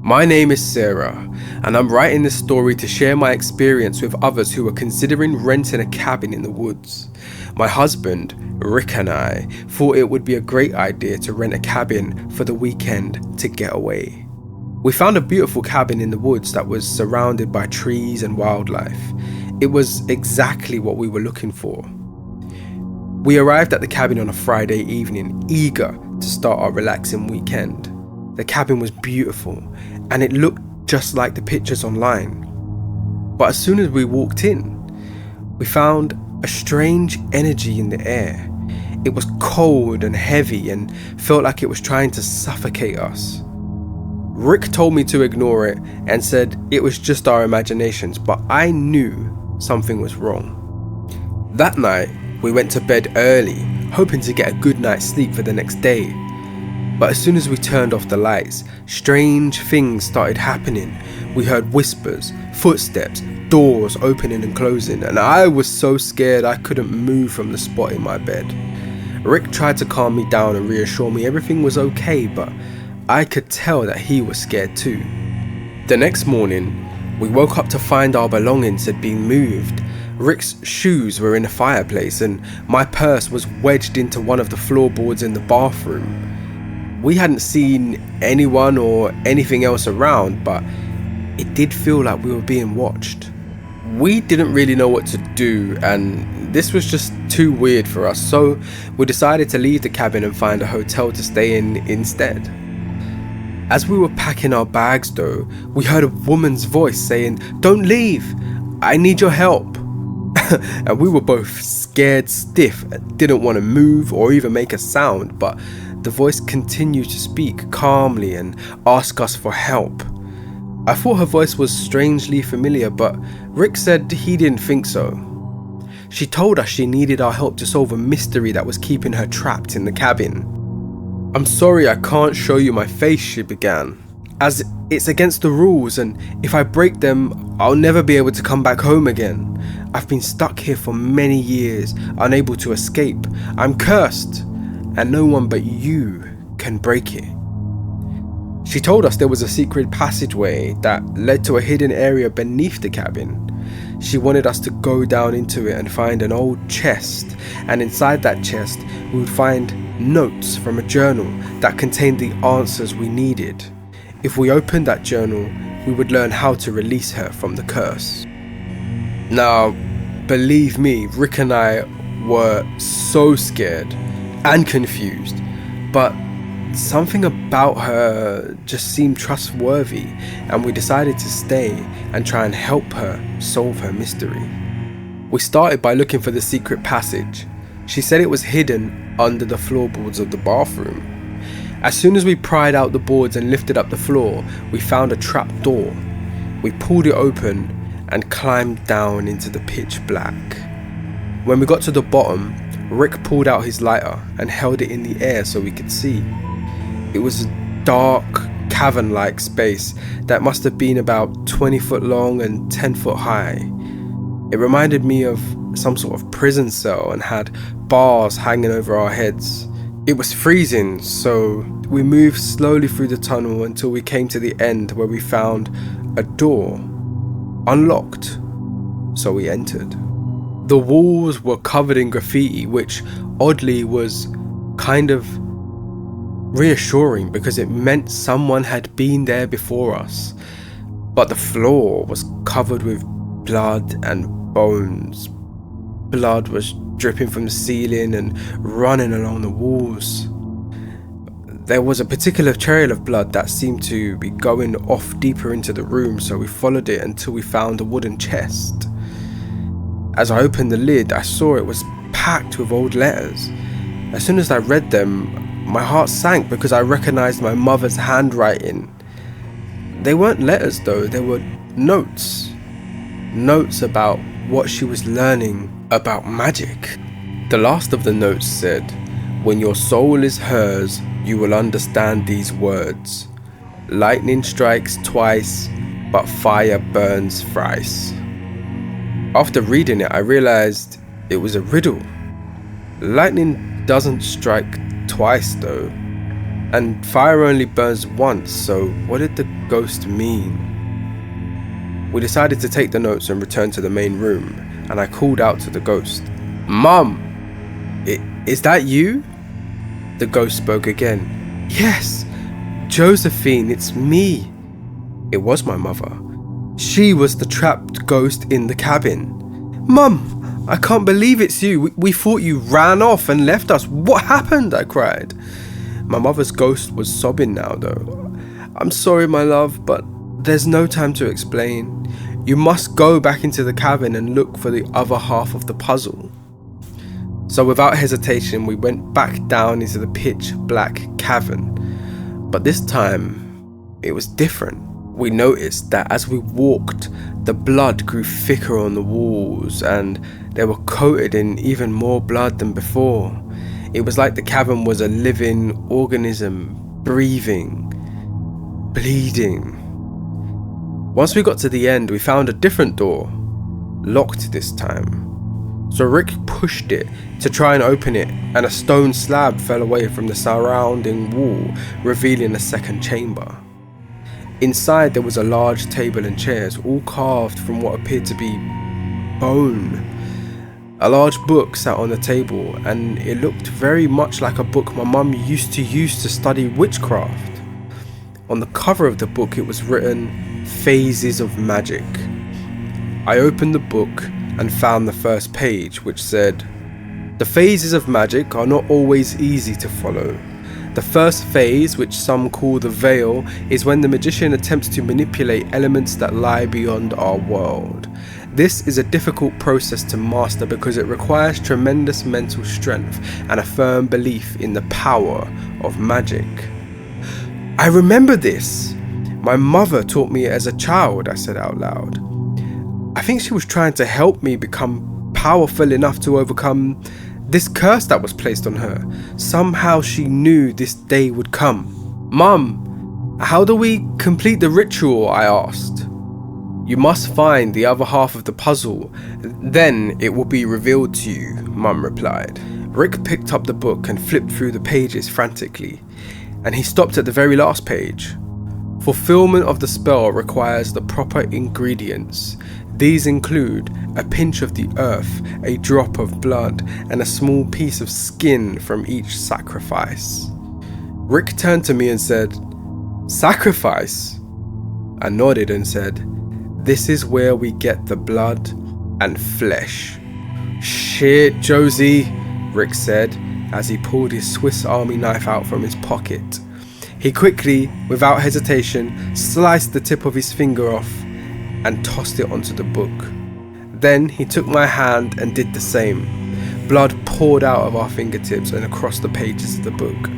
My name is Sarah, and I'm writing this story to share my experience with others who are considering renting a cabin in the woods. My husband, Rick, and I thought it would be a great idea to rent a cabin for the weekend to get away. We found a beautiful cabin in the woods that was surrounded by trees and wildlife. It was exactly what we were looking for. We arrived at the cabin on a Friday evening, eager to start our relaxing weekend. The cabin was beautiful, and it looked just like the pictures online. But as soon as we walked in, we found a strange energy in the air. It was cold and heavy and felt like it was trying to suffocate us. Rick told me to ignore it and said it was just our imaginations, but I knew something was wrong. That night, we went to bed early, hoping to get a good night's sleep for the next day. But as soon as we turned off the lights, strange things started happening. We heard whispers, footsteps, doors opening and closing, and I was so scared I couldn't move from the spot in my bed. Rick tried to calm me down and reassure me everything was okay, but I could tell that he was scared too. The next morning, we woke up to find our belongings had been moved. Rick's shoes were in the fireplace and my purse was wedged into one of the floorboards in the bathroom. We hadn't seen anyone or anything else around, but it did feel like we were being watched. We didn't really know what to do, and this was just too weird for us, so we decided to leave the cabin and find a hotel to stay in instead. As we were packing our bags though, we heard a woman's voice saying, "Don't leave, I need your help." And we were both scared stiff, didn't want to move or even make a sound, but the voice continued to speak calmly and ask us for help. I thought her voice was strangely familiar, but Rick said he didn't think so. She told us she needed our help to solve a mystery that was keeping her trapped in the cabin. "I'm sorry I can't show you my face," she began, "as it's against the rules, and if I break them, I'll never be able to come back home again. I've been stuck here for many years, unable to escape. I'm cursed, and no one but you can break it." She told us there was a secret passageway that led to a hidden area beneath the cabin. She wanted us to go down into it and find an old chest, and inside that chest we would find notes from a journal that contained the answers we needed. If we opened that journal, we would learn how to release her from the curse. Now, believe me, Rick and I were so scared and confused, but something about her just seemed trustworthy, and we decided to stay and try and help her solve her mystery. We started by looking for the secret passage. She said it was hidden under the floorboards of the bathroom. As soon as we pried out the boards and lifted up the floor, we found a trap door. We pulled it open and climbed down into the pitch black. When we got to the bottom, Rick pulled out his lighter and held it in the air so we could see. It was a dark, cavern-like space that must have been about 20 foot long and 10 foot high. It reminded me of some sort of prison cell and had bars hanging over our heads. It was freezing, so we moved slowly through the tunnel until we came to the end where we found a door, unlocked, so we entered. The walls were covered in graffiti, which oddly was kind of reassuring because it meant someone had been there before us. But the floor was covered with blood and bones. Blood was dripping from the ceiling and running along the walls. There was a particular trail of blood that seemed to be going off deeper into the room, so we followed it until we found a wooden chest. As I opened the lid, I saw it was packed with old letters. As soon as I read them, my heart sank because I recognized my mother's handwriting. They weren't letters though, they were notes. Notes about what she was learning about magic. The last of the notes said, "When your soul is hers, you will understand these words. Lightning strikes twice, but fire burns thrice." After reading it, I realized it was a riddle. Lightning doesn't strike twice though. And fire only burns once, so what did the ghost mean? We decided to take the notes and return to the main room, and I called out to the ghost. "Mum, is that you?" The ghost spoke again. "Yes, Josephine, it's me." It was my mother. She was the trapped ghost in the cabin. "Mum, I can't believe it's you. We thought you ran off and left us. What happened?" I cried. My mother's ghost was sobbing now though. "I'm sorry, my love, but there's no time to explain. You must go back into the cabin and look for the other half of the puzzle." So without hesitation, we went back down into the pitch black cavern. But this time, it was different. We noticed that as we walked, the blood grew thicker on the walls and they were coated in even more blood than before. It was like the cavern was a living organism, breathing, bleeding. Once we got to the end, we found a different door, locked this time. So Rick pushed it to try and open it, and a stone slab fell away from the surrounding wall, revealing a second chamber. Inside there was a large table and chairs, all carved from what appeared to be bone. A large book sat on the table, and it looked very much like a book my mum used to use to study witchcraft. On the cover of the book it was written, "Phases of Magic." I opened the book and found the first page, which said, "The phases of magic are not always easy to follow. The first phase, which some call the veil, is when the magician attempts to manipulate elements that lie beyond our world. This is a difficult process to master because it requires tremendous mental strength and a firm belief in the power of magic." "I remember this. My mother taught me it as a child," I said out loud. "I think she was trying to help me become powerful enough to overcome this curse that was placed on her. Somehow she knew this day would come." "Mum, how do we complete the ritual?" I asked. "You must find the other half of the puzzle, then it will be revealed to you," Mum replied. Rick picked up the book and flipped through the pages frantically, and he stopped at the very last page. "Fulfillment of the spell requires the proper ingredients. These include a pinch of the earth, a drop of blood, and a small piece of skin from each sacrifice." Rick turned to me and said, "Sacrifice?" I nodded and said, "This is where we get the blood and flesh." "Shit, Josie," Rick said as he pulled his Swiss Army knife out from his pocket. He quickly, without hesitation, sliced the tip of his finger off and tossed it onto the book. Then he took my hand and did the same. Blood poured out of our fingertips and across the pages of the book.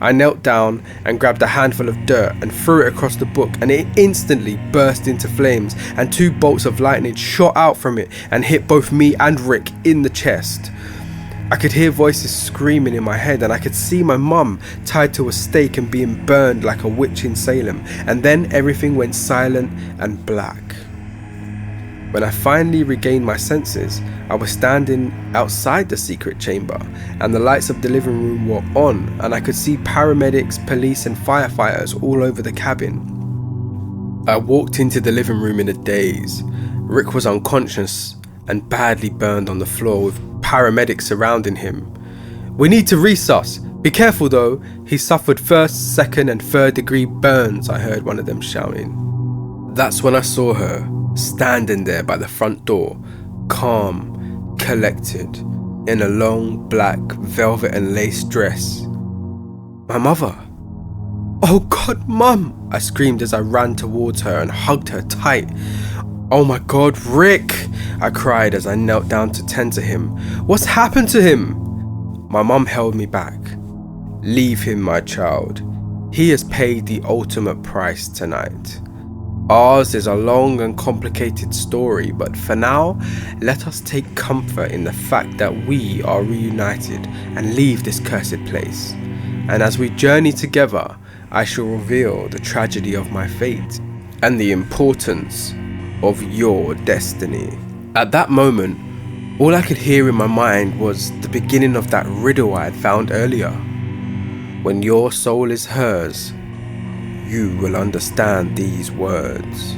I knelt down and grabbed a handful of dirt and threw it across the book, and it instantly burst into flames, and 2 bolts of lightning shot out from it and hit both me and Rick in the chest. I could hear voices screaming in my head, and I could see my mum tied to a stake and being burned like a witch in Salem, and then everything went silent and black. When I finally regained my senses, I was standing outside the secret chamber, and the lights of the living room were on, and I could see paramedics, police and firefighters all over the cabin. I walked into the living room in a daze. Rick was unconscious and badly burned on the floor with paramedics surrounding him. "We need to resus. Be careful though. He suffered 1st, 2nd and 3rd degree burns," I heard one of them shouting. That's when I saw her, standing there by the front door, calm, collected, in a long black velvet and lace dress. My mother. "Oh God, Mum!" I screamed as I ran towards her and hugged her tight. "Oh my God, Rick!" I cried as I knelt down to tend to him. "What's happened to him?" My mum held me back. "Leave him, my child. He has paid the ultimate price tonight. Ours is a long and complicated story, but for now, let us take comfort in the fact that we are reunited and leave this cursed place. And as we journey together, I shall reveal the tragedy of my fate and the importance of your destiny." At that moment, all I could hear in my mind was the beginning of that riddle I had found earlier. When your soul is hers, you will understand these words.